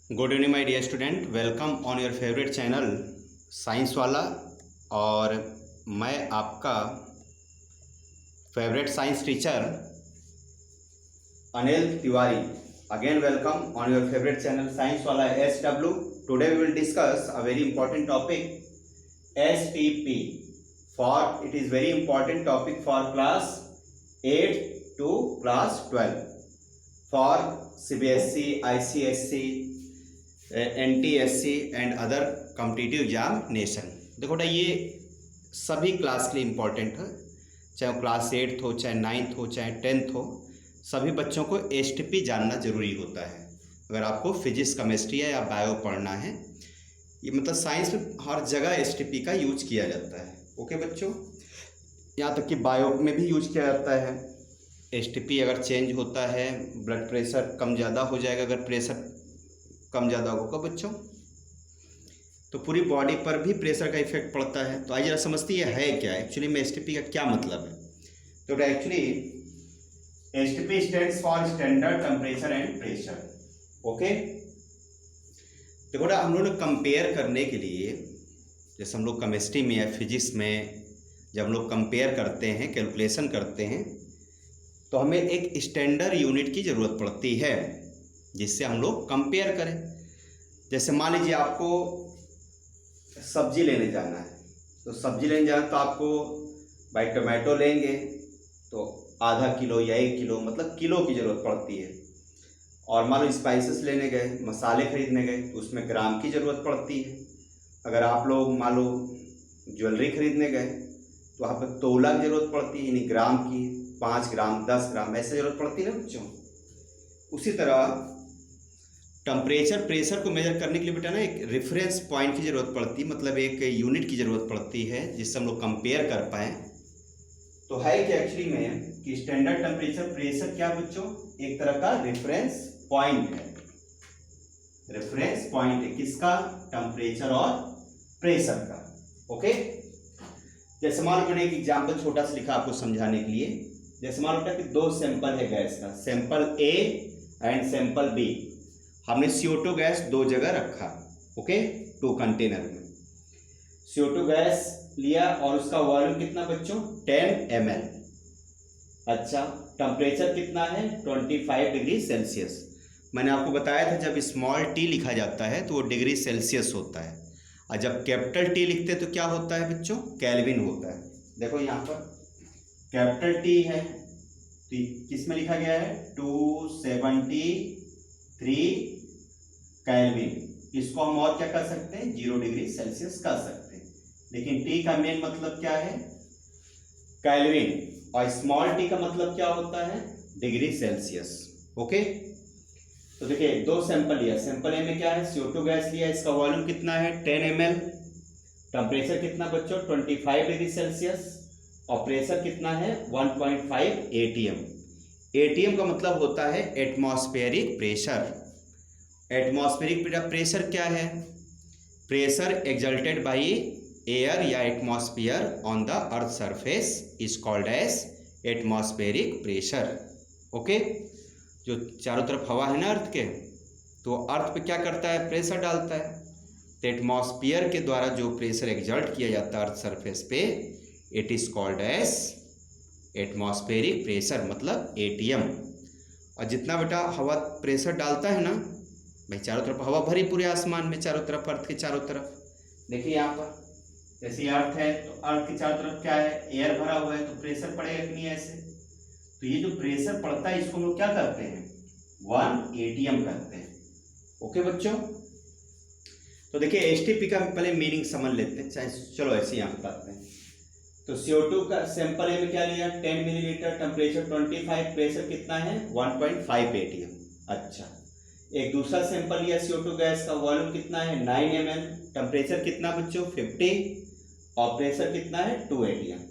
Good evening my dear student, welcome on your favourite channel science वाला। और मैं आपका favourite science teacher Anil Tiwari again welcome on your favourite channel science वाला SW। Today we will discuss a very important topic STP for it is very important topic for class 8 to class 12 for CBSE, ICSE, NTSC and other competitive examination. देखो बेटा, ये सभी class के लिए important है, चाहे वो क्लास 8 हो, चाहे 9th हो, चाहे 10th हो। सभी बच्चों को STP जानना जरूरी होता है अगर आपको फिजिक्स, केमिस्ट्री या बायो पढ़ना है। ये मतलब साइंस में हर जगह STP का यूज किया जाता है। ओके बच्चों, यहाँ तक कि बायो में भी यूज किया जाता है। STP अगर चेंज होता है, ब्लड प्रेशर कम ज़्यादा हो जाएगा। अगर प्रेशर कम ज़्यादा होगा बच्चों तो पूरी बॉडी पर भी प्रेशर का इफेक्ट पड़ता है। तो आइए जरा समझते हैं है क्या एक्चुअली में STP का क्या मतलब है। तो actually STP stands for standard temperature and pressure. Okay, देखो ना, हम लोग ने कंपेयर करने के लिए, जैसे हम लोग केमिस्ट्री में या फिजिक्स में जब हम लोग कंपेयर करते हैं, कैलकुलेशन करते हैं, तो हमें एक स्टैंडर्ड यूनिट की ज़रूरत पड़ती है जिससे हम लोग कंपेयर करें। जैसे मान लीजिए आपको सब्जी लेने जाना है, तो सब्जी लेने जाना तो आपको भाई टमाटो लेंगे तो आधा किलो या 1 किलो, मतलब किलो की ज़रूरत पड़ती है। और मान लो स्पाइसेस लेने गए, मसाले खरीदने गए, तो उसमें ग्राम की ज़रूरत पड़ती है। अगर आप लोग मान लो ज्वेलरी खरीदने गए तो वहाँ पर तोला की ज़रूरत पड़ती है, यानी ग्राम की, 5 ग्राम 10 ग्राम ऐसे ज़रूरत पड़ती है ना बच्चों। उसी तरह टेम्परेचर, प्रेशर को मेजर करने के लिए बेटा ना एक रेफरेंस पॉइंट की ज़रूरत पड़ती है, मतलब एक यूनिट की ज़रूरत पड़ती है जिससे हम लोग कंपेयर कर पाएँ। तो है कि एक्चुअली में कि स्टैंडर्ड टेम्परेचर, प्रेशर क्या बच्चों, एक तरह का रेफरेंस पॉइंट है। रेफरेंस पॉइंट है किसका, टेम्परेचर और प्रेशर का। ओके, जैसे मान लो मैंने एक एग्जाम्पल छोटा सा लिखा आपको समझाने के लिए। जैसे मान लो कि 2 सैंपल है गैस का, sample A and sample B। हमने CO2 गैस 2 जगह रखा, ओके, 2 कंटेनर में CO2 गैस लिया और उसका वॉल्यूम कितना बच्चों, 10 ml। अच्छा, टेम्परेचर कितना है, 25 डिग्री सेल्सियस। मैंने आपको बताया था जब स्मॉल t लिखा जाता है तो वो डिग्री सेल्सियस होता है, और जब कैपिटल T लिखते हैं तो क्या होता है बच्चों, केल्विन होता है। देखो यहाँ पर कैपिटल T है तो किस में लिखा गया है, 273 केल्विन। इसको हम और क्या कर सकते हैं, 0 डिग्री सेल्सियस कर सकते हैं। लेकिन T का मेन मतलब क्या है, केल्विन, और स्मॉल t का मतलब क्या होता है, डिग्री सेल्सियस। ओके, तो देखिए 2 सैंपल लिया, सैंपल ए में क्या है, CO2 गैस लिया, इसका वॉल्यूम कितना है 10 ml, टेम्परेचर कितना बच्चों 25 डिग्री सेल्सियस, और प्रेशर कितना है 1.5 ATM। ATM का मतलब होता है एटमॉस्फेरिक प्रेशर। एटमॉस्फेरिक प्रेशर क्या है, प्रेशर एक्सल्टेड बाय एयर या atmosphere on the earth surface is called as atmospheric pressure. Okay, जो चारों तरफ हवा है ना अर्थ के, तो अर्थ पे क्या करता है, प्रेशर डालता है। तो एटमॉस्फेयर के द्वारा जो प्रेशर एक्सर्ट किया जाता है अर्थ सरफेस पे, it is called as atmospheric pressure, मतलब ATM। और जितना बेटा हवा प्रेशर डालता है ना भाई, चारों तरफ हवा भरी पूरे आसमान में, चारों तरफ, अर्थ के चारों तरफ। देखिए यहाँ पर जैसे अर्थ है तो अर्थ के चारों तरफ क्या है, एयर भरा हुआ है, तो प्रेशर पड़ेगा कि नहीं ऐसे। तो ये जो प्रेशर पड़ता है इसको हम लोग क्या करते हैं, 1 ATM करते हैं। ओके बच्चों, तो देखिए STP का पहले मीनिंग समझ लेते हैं, चाहे चलो ऐसे यहाँ बताते हैं। तो CO2 का सैंपल ए में क्या लिया, 10 मिलीलीटर, टेम्परेचर 25, प्रेशर कितना है 1.5 ATM। अच्छा, एक दूसरा सैंपल लिया CO2 गैस का, वॉल्यूम कितना है 9 ml, टेम्परेचर कितना बच्चों 50, और प्रेशर कितना है 2 ATM।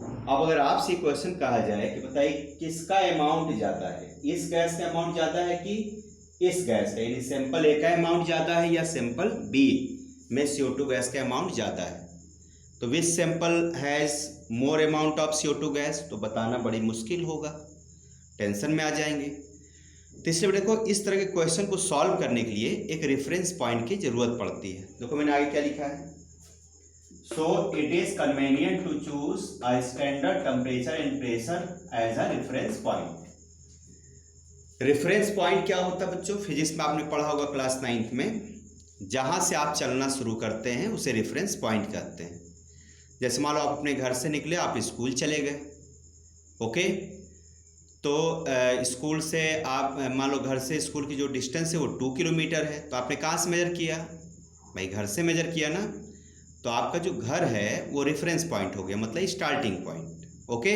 अब अगर आपसे क्वेश्चन कहा जाए कि बताइए किसका अमाउंट ज़्यादा है, इस गैस का अमाउंट ज़्यादा है कि इस गैस का, यानी सैंपल ए का अमाउंट ज़्यादा है या सैंपल बी में CO2 गैस का अमाउंट ज़्यादा है, तो which sample has more amount of CO2 gas, तो बताना बड़ी मुश्किल होगा, टेंशन में आ जाएंगे। तो इसलिए देखो इस तरह के क्वेश्चन को सॉल्व करने के लिए एक रेफरेंस पॉइंट की जरूरत पड़ती है। देखो मैंने आगे क्या लिखा है, so it is convenient to choose a standard temperature and pressure as a reference point. Reference point क्या होता है बच्चों, फिजिक्स में आपने पढ़ा होगा क्लास 9th में, जहां से आप चलना शुरू करते हैं उसे रेफरेंस पॉइंट कहते हैं। जैसे मान लो आप अपने घर से निकले, आप स्कूल चले गए, ओके, तो स्कूल से आप मान लो घर से स्कूल की जो डिस्टेंस है वो 2 किलोमीटर है, तो आपने कहाँ से मेजर किया भाई, घर से मेजर किया ना, तो आपका जो घर है वो रेफरेंस पॉइंट हो गया, मतलब स्टार्टिंग पॉइंट, ओके।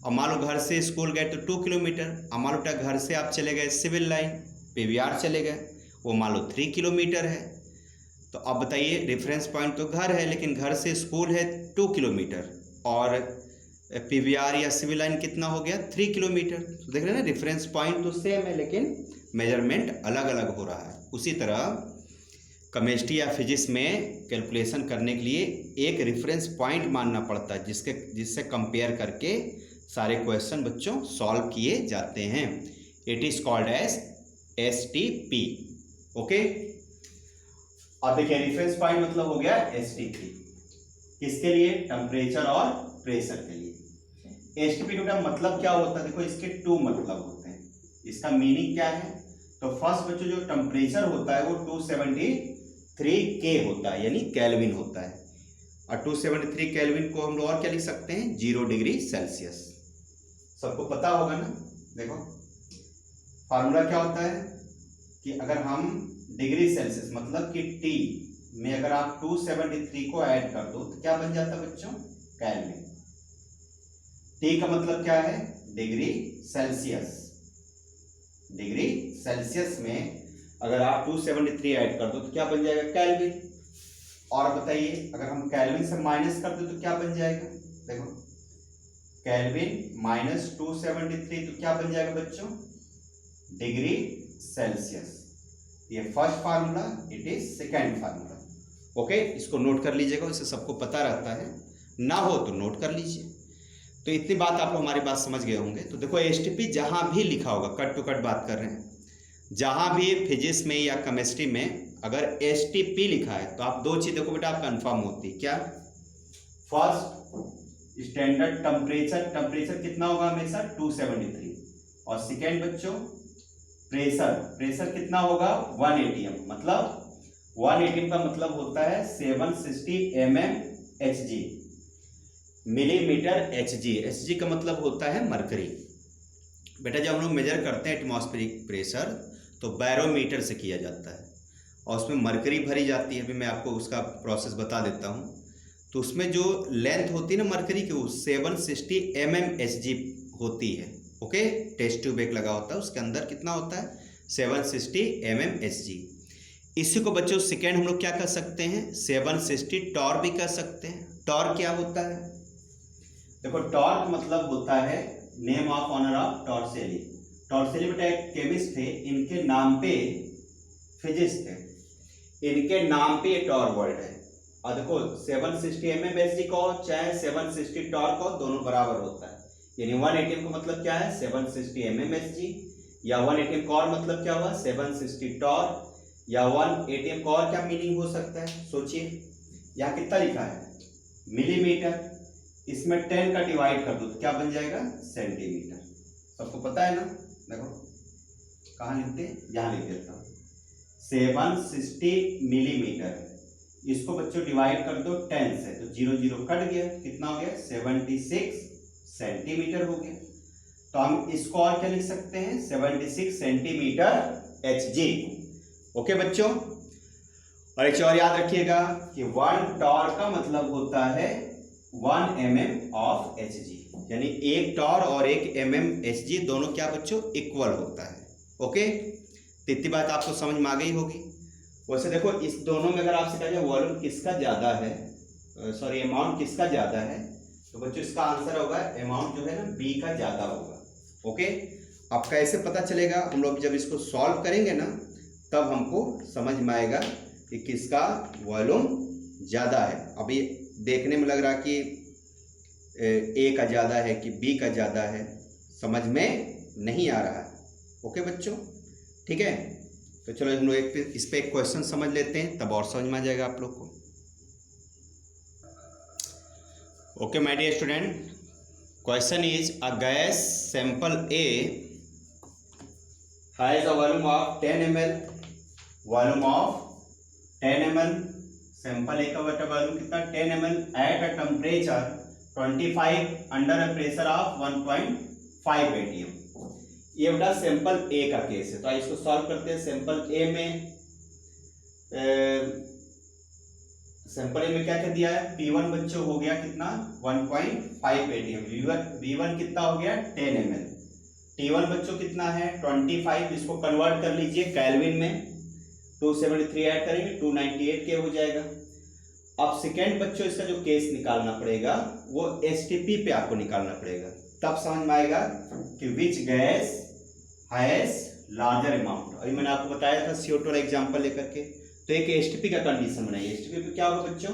और मान लो घर से स्कूल गए तो 2 किलोमीटर, और मान लो घर से आप चले गए सिविल लाइन पीवीआर चले गए, वो मान लो 3 किलोमीटर है। तो अब बताइए रेफरेंस पॉइंट तो घर है, लेकिन घर से स्कूल है 2 किलोमीटर और पीवीआर या सिविल लाइन कितना हो गया 3 किलोमीटर। तो देख रहे हैं ना, रेफरेंस पॉइंट तो सेम है लेकिन मेजरमेंट अलग अलग हो रहा है। उसी तरह केमिस्ट्री या फिजिक्स में कैलकुलेशन करने के लिए एक रेफरेंस पॉइंट मानना पड़ता है, जिससे कंपेयर करके सारे क्वेश्चन बच्चों सॉल्व किए जाते हैं। It is called as STP, okay. अब देखिए रेफरेंस पॉइंट मतलब हो गया STP, किसके लिए, टेम्परेचर और प्रेशर के लिए। STP का मतलब क्या होता है, देखो इसके 2 मतलब होते हैं। इसका मीनिंग क्या है, तो फर्स्ट बच्चों जो टेम्परेचर होता है वो 273 K होता है, यानी केल्विन होता है। और 273 केल्विन को हम लोग और क्या लिख सकते हैं, 0 डिग्री सेल्सियस। सबको पता होगा ना। देखो फार्मूला क्या होता है कि अगर हम डिग्री सेल्सियस मतलब कि T में अगर आप 273 को ऐड कर दो तो क्या बन जाता है बच्चों, केल्विन। T का मतलब क्या है, डिग्री सेल्सियस। डिग्री सेल्सियस में अगर आप 273 ऐड कर दो तो क्या बन जाएगा, केल्विन। और बताइए अगर हम केल्विन से माइनस कर दो तो क्या बन जाएगा, देखो केल्विन माइनस 273 तो क्या बन जाएगा बच्चों, डिग्री सेल्सियस। ये first formula, it is second formula, okay. इसको नोट कर लीजिएगा, इससे सबको पता रहता है, ना हो तो नोट कर लीजिए। तो इतनी बात आप लोग हमारी बात समझ गए होंगे। तो देखो STP जहां भी लिखा होगा, कट टू कट बात कर रहे हैं, जहां भी फिजिक्स में या केमिस्ट्री में अगर STP लिखा है तो आप 2 चीज देखो बेटा आप कंफर्म होती, क्या, फर्स्ट स्टैंडर्ड टेम्परेचर, टेम्परेचर कितना होगा हमेशा 273, और सेकेंड बच्चों प्रेशर, प्रेशर कितना होगा 1 atm, मतलब 1 atm का मतलब होता है 760 mmHg, मिलीमीटर Hg का मतलब होता है मरकरी। बेटा जब हम लोग मेजर करते हैं एटमॉस्फेरिक प्रेशर तो बैरोमीटर से किया जाता है, और उसमें मरकरी भरी जाती है। अभी मैं आपको उसका प्रोसेस बता देता हूँ। तो उसमें जो लेंथ होती है ना मरकरी की, वो 760 mmHg होती है, ओके। टेस्ट ट्यूब एक लगा होता है, उसके अंदर कितना होता है 760 mmHg। इसी को बच्चों सेकेंड हम लोग क्या कर सकते हैं, 760 टॉर भी कर सकते हैं। टॉर क्या होता है, देखो टॉर्क मतलब होता है नेम ऑफ ऑनर ऑफ टॉर्सेली। टॉर्सेली बेटा एक केमिस्ट थे, इनके नाम पे फिजिक्स थे, इनके नाम पे ये टॉर वर्ड है। और देखो 760 mmHg को चाहे 760 टॉर को दोनों बराबर होता है, यानी 1 atm का मतलब क्या है 760 mmHg, या 1 atm का और मतलब क्या हुआ 760 टॉर, या 1 atm का और क्या मीनिंग हो सकता है, सोचिए। यहाँ कितना लिखा है मिलीमीटर, इसमें 10 का डिवाइड कर दो तो क्या बन जाएगा सेंटीमीटर। सबको पता है ना। देखो कहाँ लिखते हैं, यहाँ लिख देता हूँ 760 मिलीमीटर, इसको बच्चों डिवाइड कर दो 10 से तो 0 0 कट गया, कितना हो गया 76 सेंटीमीटर हो गया। तो हम इसको और क्या लिख सकते हैं 76 सेंटीमीटर Hg, ओके बच्चों। और एक और याद रखिएगा कि 1 टॉर का मतलब होता है 1 mm ऑफ Hg, यानी 1 टॉर और 1 mm Hg दोनों क्या बच्चों इक्वल होता है, ओके। तो इतनी बात आपको समझ में आ गई होगी। वैसे देखो इस दोनों में अगर आपसे कहा जाए वॉल्यूम किसका ज़्यादा है, सॉरी अमाउंट किसका ज़्यादा है, तो बच्चों इसका आंसर होगा अमाउंट जो है ना B का ज़्यादा होगा, ओके। अब कैसे पता चलेगा, हम लोग जब इसको सॉल्व करेंगे ना तब हमको समझ में आएगा कि किसका वॉल्यूम ज़्यादा है। अभी देखने में लग रहा कि A का ज़्यादा है कि B का ज़्यादा है, समझ में नहीं आ रहा है, ओके बच्चों, ठीक है। तो चलो हम लोग इस पे एक क्वेश्चन समझ लेते हैं, तब और समझ में आ जाएगा आप लोग को। Okay my dear student, question is a gas sample A has a volume of 10 ml, volume of 10 ml, sample A का वॉल्यूम कितना 10 ml at a temperature 25 under a pressure of 1.5 atm। ये बेटा सैंपल ए का case है, तो इसको solve करते हैं। सैंपल ए में क्या क्या दिया है, P1 बच्चों हो गया कितना 1.5 atm, V1 कितना हो गया 10 ml, T1 बच्चों कितना है 25, इसको कन्वर्ट कर लीजिए केल्विन में, 273 ऐड करेंगे 298 के हो जाएगा। अब सेकेंड बच्चों इसका जो केस निकालना पड़ेगा वो STP पे आपको निकालना पड़ेगा, तब समझ में आएगा कि which gas has larger amount. अभी मैंने आपको बताया था CO2 एग्जांपल लेकर के, तो एक STP का कंडीशन बनाइए। STP पे क्या होगा बच्चों,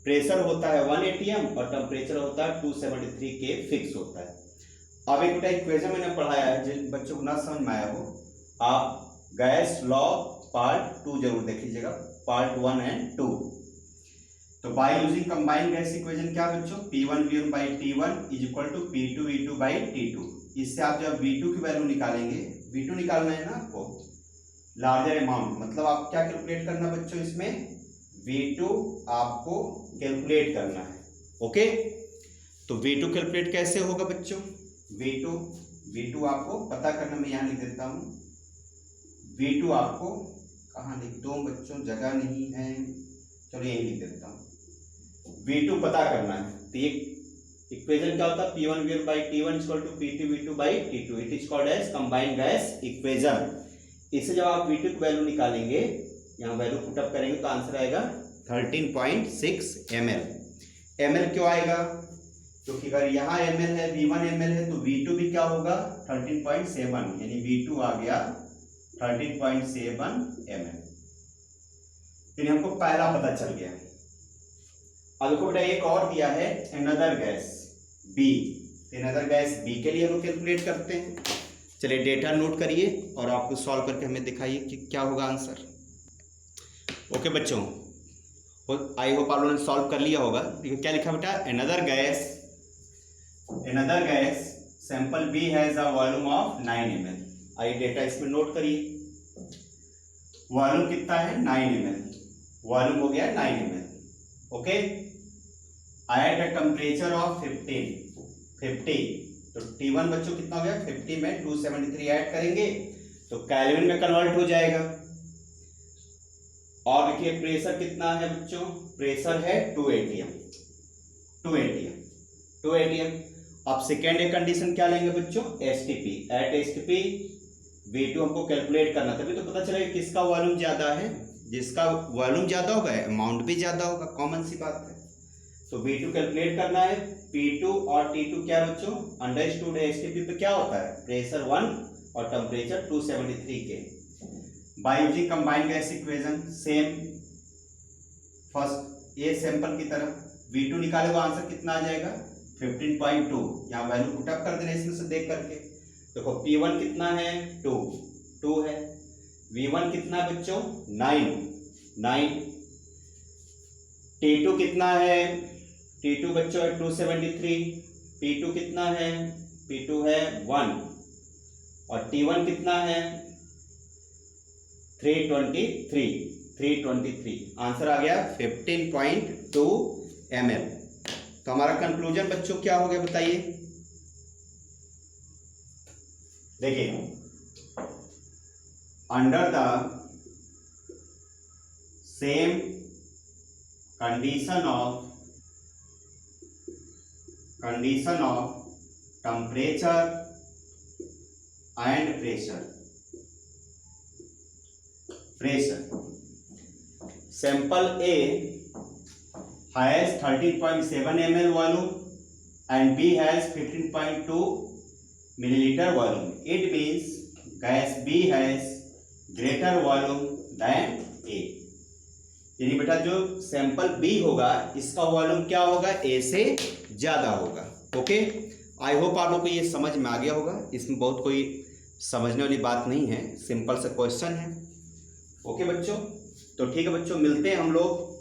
प्रेशर होता है 1 atm और टेम्परेचर होता है 273 के फिक्स होता है। अब एक बेटा इक्वेशन मैंने पढ़ाया है, जिन बच्चों को ना समझ में आया हो आप गैस लॉ पार्ट 2 जरूर देख लीजिएगा, पार्ट 1 एंड 2। तो by using combined gas equation क्या बच्चों, P1V1 by T1 is equal to P2V2 by T2। इससे आप जब V2 की वैल्यू निकालेंगे, V2 निकालना है ना आपको, लार्जर अमाउंट, मतलब आप क्या कैलकुलेट करना बच्चों, इसमें V2 आपको कैलकुलेट करना है। ओके, तो V2 कैलकुलेट कैसे होगा बच्चों, V2 आपको पता करना, मैं यहाँ लिख देता हूँ। V2 आपको कहाँ लिख दूँ बच्चों, जगह नहीं है, चलो यही लिख देता हूँ। V2 पता करना है, तो ये इक्वेशन क्या होता है, P1V1 by T1 equal to P2V2 by T2, it is called as combined gas equation. इससे जब आप V2 की वैल्यू निकालेंगे, यहाँ वैल्यू पुटअप करेंगे तो आंसर आएगा 13.6 ml। ml क्यों आएगा, क्योंकि अगर यहाँ ml है, V1 ml है, तो V2 भी क्या होगा 13.7, यानी V2 आ गया 13.7 ml। यानी हमको पहला पता चल गया। अब देखो बेटा एक और दिया है another gas B, another gas B के लिए हम लोग कैलकुलेट करते हैं। चलिए डेटा नोट करिए और आपको सॉल्व करके हमें दिखाइए कि क्या होगा आंसर। ओके बच्चों, आई होप आप लोगों ने सॉल्व कर लिया होगा। देखिए क्या लिखा बेटा, another gas sample B has a volume of 9 ml। आइए डेटा इसमें नोट करिए, वॉल्यूम कितना है 9 ml, वॉल्यूम हो गया 9 ml। Okay, eight a temperature of 50, तो T1 बच्चों कितना हो गया 50 में 273 ऐड करेंगे तो केल्विन में कन्वर्ट हो जाएगा। और देखिए प्रेशर कितना है बच्चों, प्रेशर है 2 atm। अब सेकेंड एक कंडीशन क्या लेंगे बच्चों, STP, एट STP V2 हमको कैलकुलेट करना, तभी तो पता चलेगा किसका वॉल्यूम ज्यादा है। जिसका वॉल्यूम ज्यादा होगा अमाउंट भी ज्यादा होगा, कॉमन सी बात है। तो V2 कैलकुलेट करना है, P2 और T2 क्या बच्चों अंडरस्टूड है, STP पे क्या होता है प्रेशर 1 और टेम्परेचर 273 के। Bye using combined gas equation same first ये सैंपल की तरह V2 निकाले तो आंसर कितना आ जाएगा 15.2, यहाँ वैल्यू पुटअप कर देना इसमें से देख करके। देखो P1 कितना है 2 है, V1 कितना बच्चों 9, T2 कितना है, T2 बच्चों है 273, P2 कितना है, P2 है 1 और T1 कितना है 323, आंसर आ गया 15.2 ml। तो हमारा कंक्लूजन बच्चों क्या हो गया बताइए, देखिए under the same condition of temperature and pressure sample A has 13.7 ml volume and B has 15.2 milliliter volume. It means gas B has greater volume than A। यानी बेटा जो सैंपल B होगा इसका वॉल्यूम क्या होगा A से ज्यादा होगा। ओके, आई होप आप लोग को ये समझ में आ गया होगा, इसमें बहुत कोई समझने वाली बात नहीं है, सिंपल सा क्वेश्चन है। ओके बच्चों, तो ठीक है बच्चों, मिलते हैं हम लोग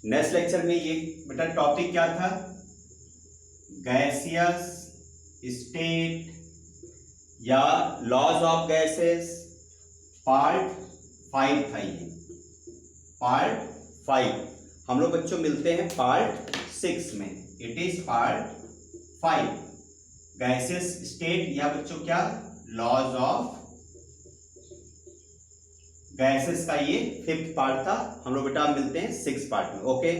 नेक्स्ट लेक्चर में। ये बेटा टॉपिक क्या था, गैसियस स्टेट या लॉज ऑफ गैसेस, पार्ट 5 था ये, पार्ट 5। हम लोग बच्चों मिलते हैं पार्ट 6 में। It is part 5, gases state या बच्चों क्या, लॉज ऑफ गैसेस का ये 5th पार्ट था। हम लोग बेटा मिलते हैं 6th पार्ट में। Okay,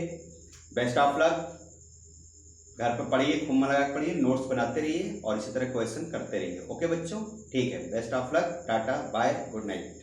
best of luck. घर पर पढ़िए, खूब मन लगा पढ़िए, नोट्स बनाते रहिए और इसी तरह क्वेश्चन करते रहिए। ओके बच्चों, ठीक है, best of luck, tata bye, good night.